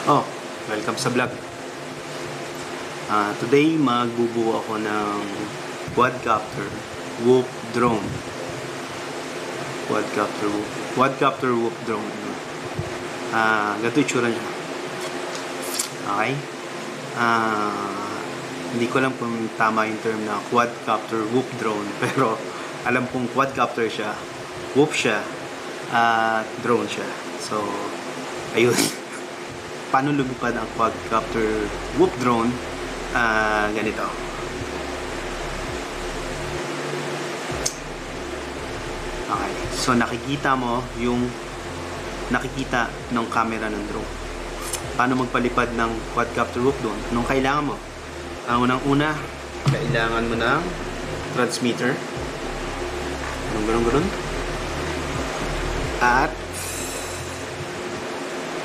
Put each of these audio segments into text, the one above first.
Oh, welcome sa vlog. Today magbubuo ako ng quadcopter whoop drone. Quadcopter whoop drone. Ganito yung tsura niya. Okay? Hindi ko alam kung tama yung term na quadcopter whoop drone, pero alam kong quadcopter siya, whoop siya, at drone siya. So, ayun. Paano lumipad ang quadcopter whoop drone? Ganito. Okay. So, nakikita mo yung nakikita ng camera ng drone. Paano magpalipad ng quadcopter whoop drone? Anong kailangan mo? Ang unang-una, kailangan mo ng transmitter. Ganun. At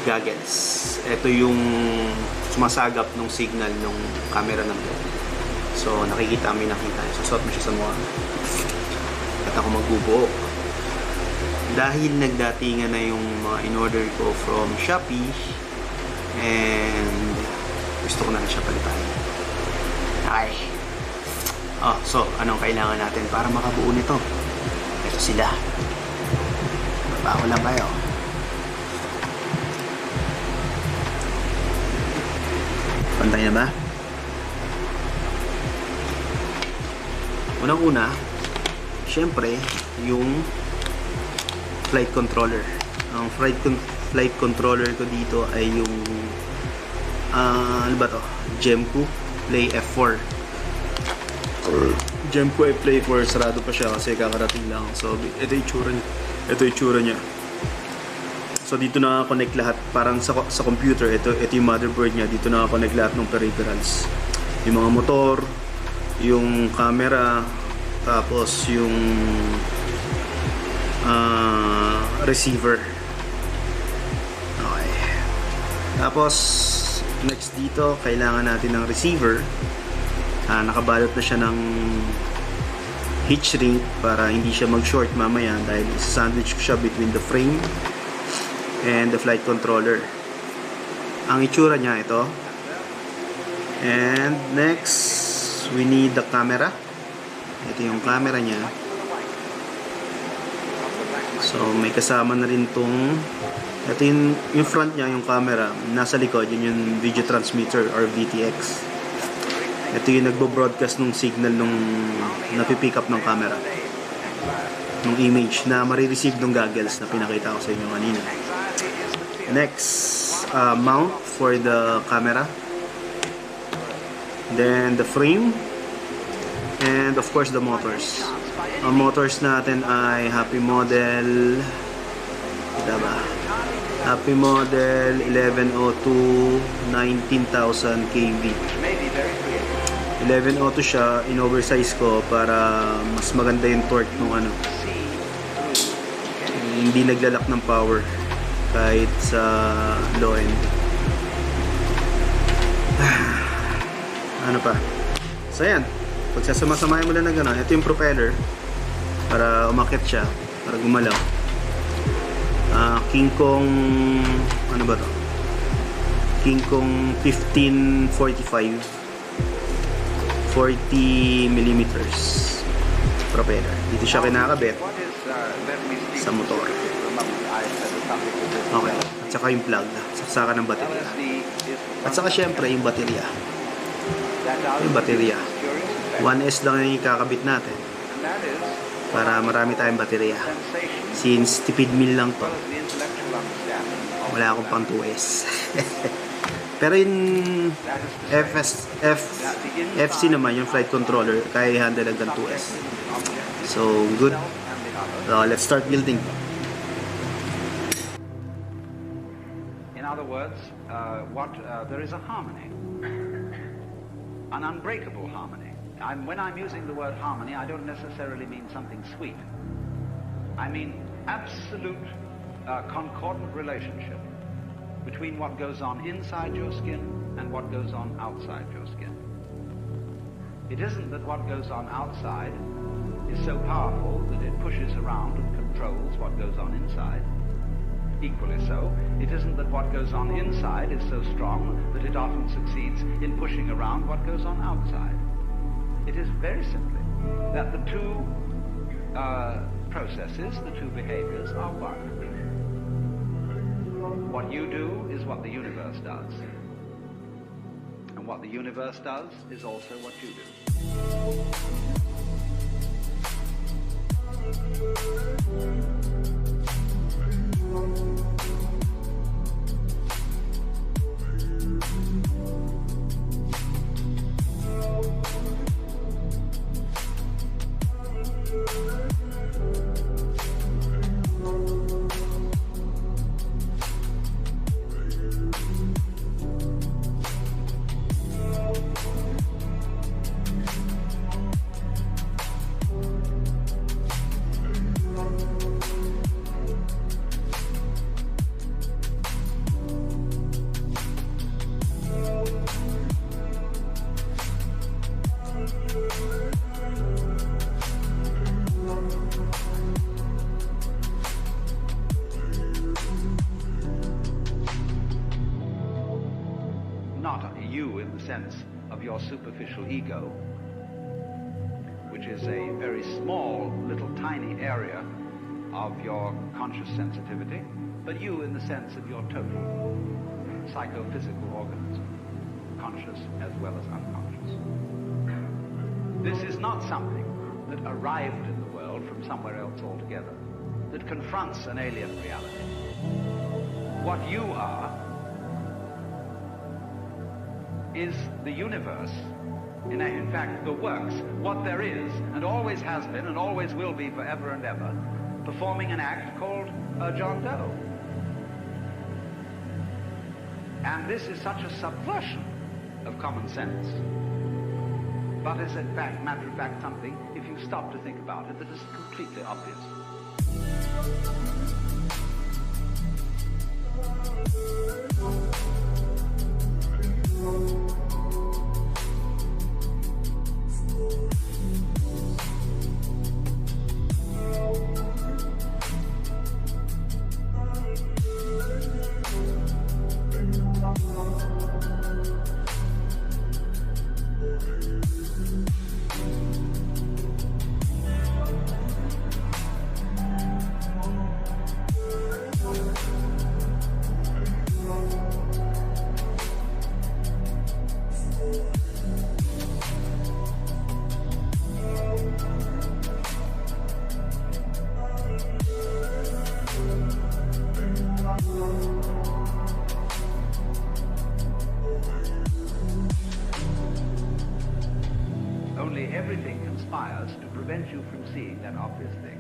goggles. Ito yung sumasagap ng signal ng camera ng drone. So, may nakita. Susot mo siya sa mukha. At ako magbubuo. Dahil nagdatingan na yung mga in-order ko from Shopee, and gusto ko na siya paliparin. Okay. So, anong kailangan natin para makabuo nito? Ito sila. Bago lang kayo. Pantay na ba? Unang-una, syempre, yung flight controller. Ang flight controller ko dito ay yung ano ba to? Gemco Play F4. Gemco Play 4, sarado pa siya kasi kakarating lang. So, ito yung tsura niya. So, dito naka-connect lahat. Parang sa computer, ito yung motherboard niya. Dito naka-connect lahat ng peripherals. Yung mga motor, yung camera, tapos yung receiver. Okay. Tapos, next dito, kailangan natin ng receiver. Nakabalot na siya ng heat shrink para hindi siya mag-short mamaya dahil sandwich siya between the frame and the flight controller. Ang itsura niya ito. And next, we need the camera. Ito yung camera niya. So, may kasama na rin tong ito yung front niya, yung camera. Nasa likod, yun yung video transmitter or VTX. Ito yung nagbo-broadcast ng signal nung napipick up ng camera. Nung image na marireceive ng goggles na pinakita ko sa inyo kanina. Next, mount for the camera. Then the frame. And of course the motors. Ang motors natin ay Happy Model Happy Model 1102 19,000 kV. 1102 siya, in-oversize ko para mas maganda yung torque nung hindi naglalak ng power kahit sa low end. Ano pa? So yan, pagsasama-samahin mo lang na gano'n, ito yung propeller para umakyat siya, para gumalaw. King Kong, ano ba to? King Kong 1545 40 millimeters propeller. Dito siya kinakabit sa motor. Okay. At saka yung plug, saksakan ng baterya. At saka syempre yung baterya. Yung baterya. 1S lang yung kakabit natin para marami tayong baterya. Since tipid mil lang to, wala akong pang 2S. Pero yung FC naman, yung flight controller, kaya i-handle hanggang 2S. So, good. So, let's start building. In other words, there is a harmony, an unbreakable harmony. When I'm using the word harmony, I don't necessarily mean something sweet. I mean absolute concordant relationship between what goes on inside your skin and what goes on outside your skin. It isn't that what goes on outside is so powerful that it pushes around and controls what goes on inside. equally so. It isn't that what goes on inside is so strong that it often succeeds in pushing around what goes on outside. It is very simply that the two processes, the two behaviors are one. What you do is what the universe does. And what the universe does is also what you do. Sense of your superficial ego, which is a very small, little tiny area of your conscious sensitivity, but you in the sense of your total psychophysical organism, conscious as well as unconscious. This is not something that arrived in the world from somewhere else altogether, that confronts an alien reality. What you are is the universe, in fact, the works, what there is, and always has been, and always will be forever and ever, performing an act called John Doe. And this is such a subversion of common sense, but is in fact, matter of fact, something, if you stop to think about it, that is completely obvious. Everything conspires to prevent you from seeing that obvious thing.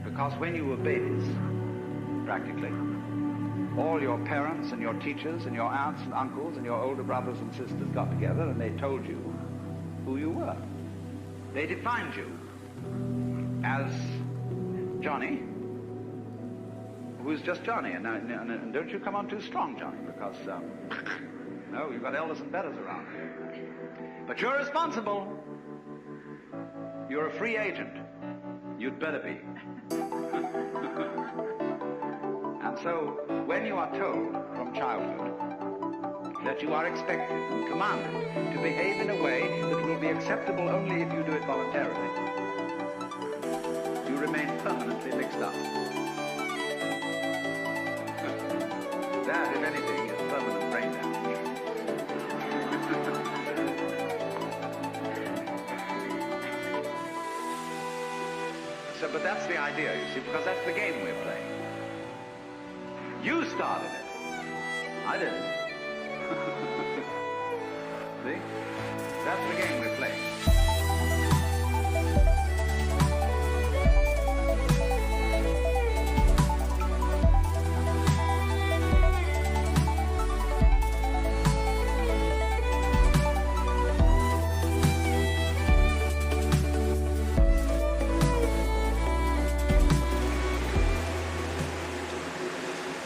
Because when you were babies, practically, all your parents and your teachers and your aunts and uncles and your older brothers and sisters got together and they told you who you were. They defined you as Johnny, who's just Johnny. And don't you come on too strong, Johnny, because, no, you've got elders and betters around. But you're responsible. You're a free agent. You'd better be. And so, when you are told from childhood that you are expected and commanded to behave in a way that will be acceptable only if you do it voluntarily, you remain permanently mixed up. That, if anything, is permanent brain damage. But that's the idea, you see, because that's the game we're playing. You started it. I didn't. See? That's the game we're playing.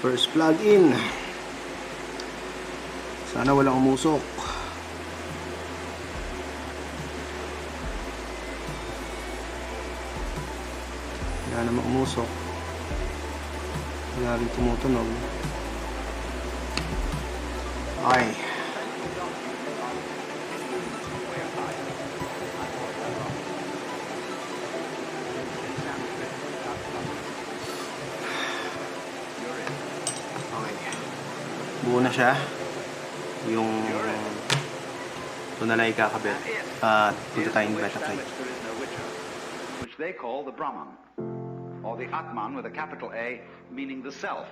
First plug-in. Sana walang umusok. Wala namang umusok. Wala rin tumutunog. Okay. Buo na siya. Yung ito na lang ikakabit. At punta tayong beta plate. Which they call the Brahman, or the Atman with a capital A, meaning the self.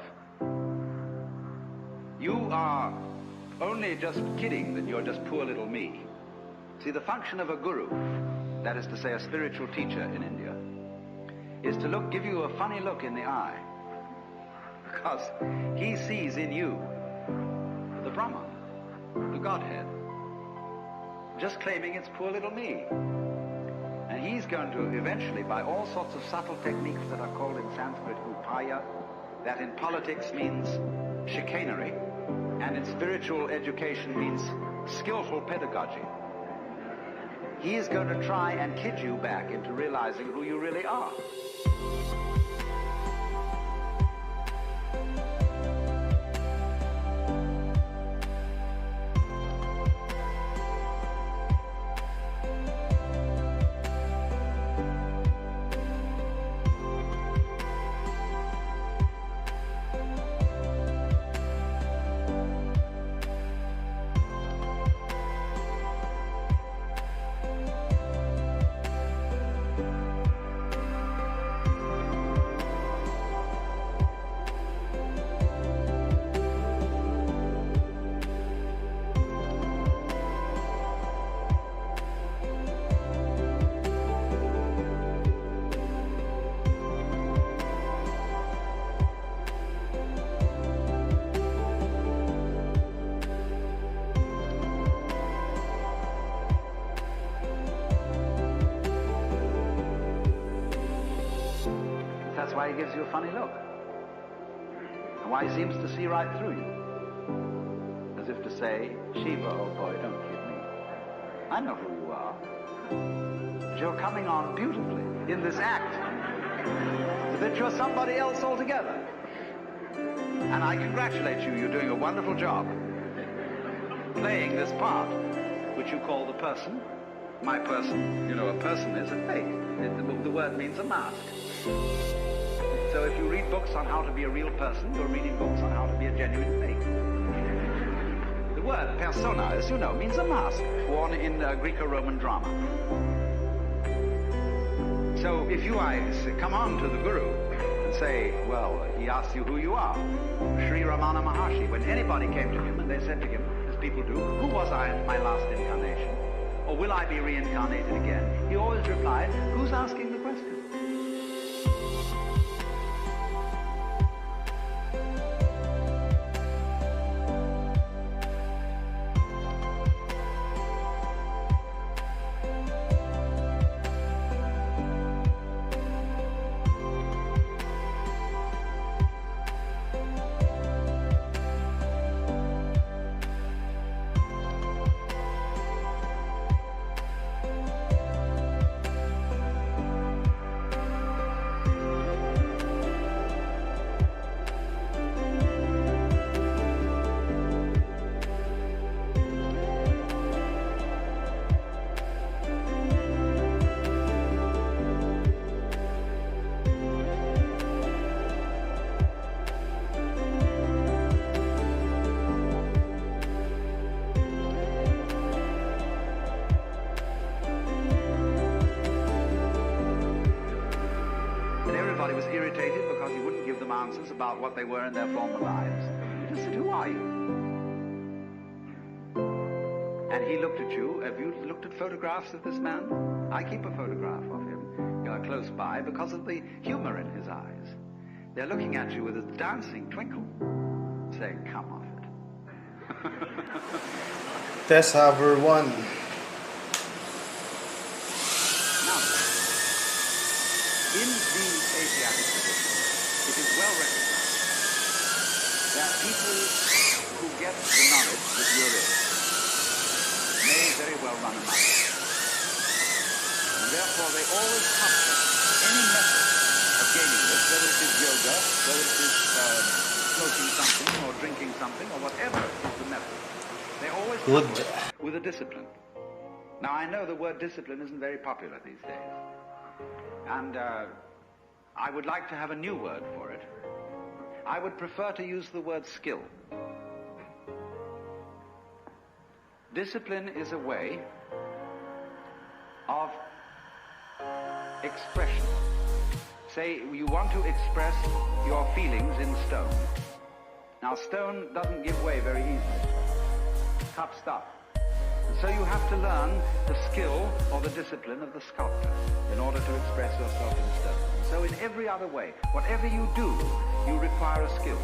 You are only just kidding that you're just poor little me. See, the function of a guru, that is to say a spiritual teacher in India, is to give you a funny look in the eye. Because he sees in you the Brahman, the Godhead, just claiming it's poor little me. And he's going to eventually, by all sorts of subtle techniques that are called in Sanskrit upaya, that in politics means chicanery, and in spiritual education means skillful pedagogy. He is going to try and kid you back into realizing who you really are. That's why he gives you a funny look. And why he seems to see right through you. As if to say, Shiva, oh boy, don't kid me. I know who you are. But you're coming on beautifully in this act. That you're somebody else altogether. And I congratulate you. You're doing a wonderful job. Playing this part, which you call the person. My person. You know, a person is a fake. The word means a mask. So if you read books on how to be a real person, you're reading books on how to be a genuine fake. The word persona, as you know, means a mask worn in Greco-Roman drama. So if you come on to the Guru and say, well, he asks you who you are, Sri Ramana Maharshi, when anybody came to him and they said to him, as people do, who was I in my last incarnation? Or will I be reincarnated again? He always replied, who's asking the question? Everybody was irritated because he wouldn't give them answers about what they were in their former lives. He just said, who are you? And he looked at you. Have you looked at photographs of this man? I keep a photograph of him close by because of the humor in his eyes. They're looking at you with a dancing twinkle, saying, come off it. Test Hover 1. In the Asiatic tradition, it is well recognized that people who get the knowledge that you're in may very well run amok. And therefore they always cover any method of gaining this, whether it is yoga, whether it is smoking something or drinking something or whatever is the method. They always come with a discipline. Now, I know the word discipline isn't very popular these days. And I would like to have a new word for it. I would prefer to use the word skill. Discipline is a way of expression. Say you want to express your feelings in stone. Now, stone doesn't give way very easily. Tough stuff. And so you have to learn the skill or the discipline of the sculptor in order to express yourself in stone. So in every other way, whatever you do, you require a skill.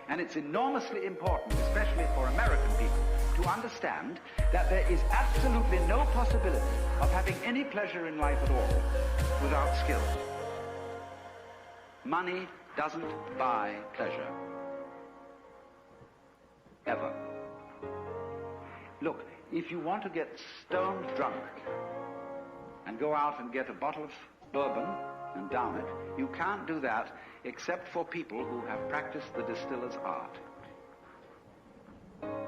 And it's enormously important, especially for American people, to understand that there is absolutely no possibility of having any pleasure in life at all without skill. Money doesn't buy pleasure. Ever. Look, if you want to get stone drunk and go out and get a bottle of bourbon and down it, you can't do that except for people who have practiced the distiller's art.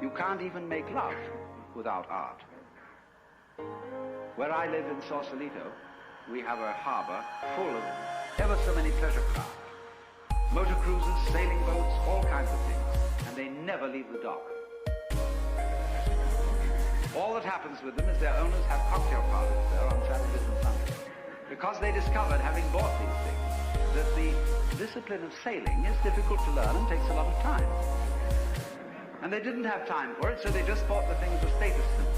You can't even make love without art. Where I live in Sausalito, we have a harbor full of ever so many pleasure craft. Motor cruisers, sailing boats, all kinds of things. And they never leave the dock. All that happens with them is their owners have cocktail parties there on Saturdays and Sundays. Because they discovered, having bought these things, that the discipline of sailing is difficult to learn and takes a lot of time. And they didn't have time for it, so they just bought the thing as a status symbol.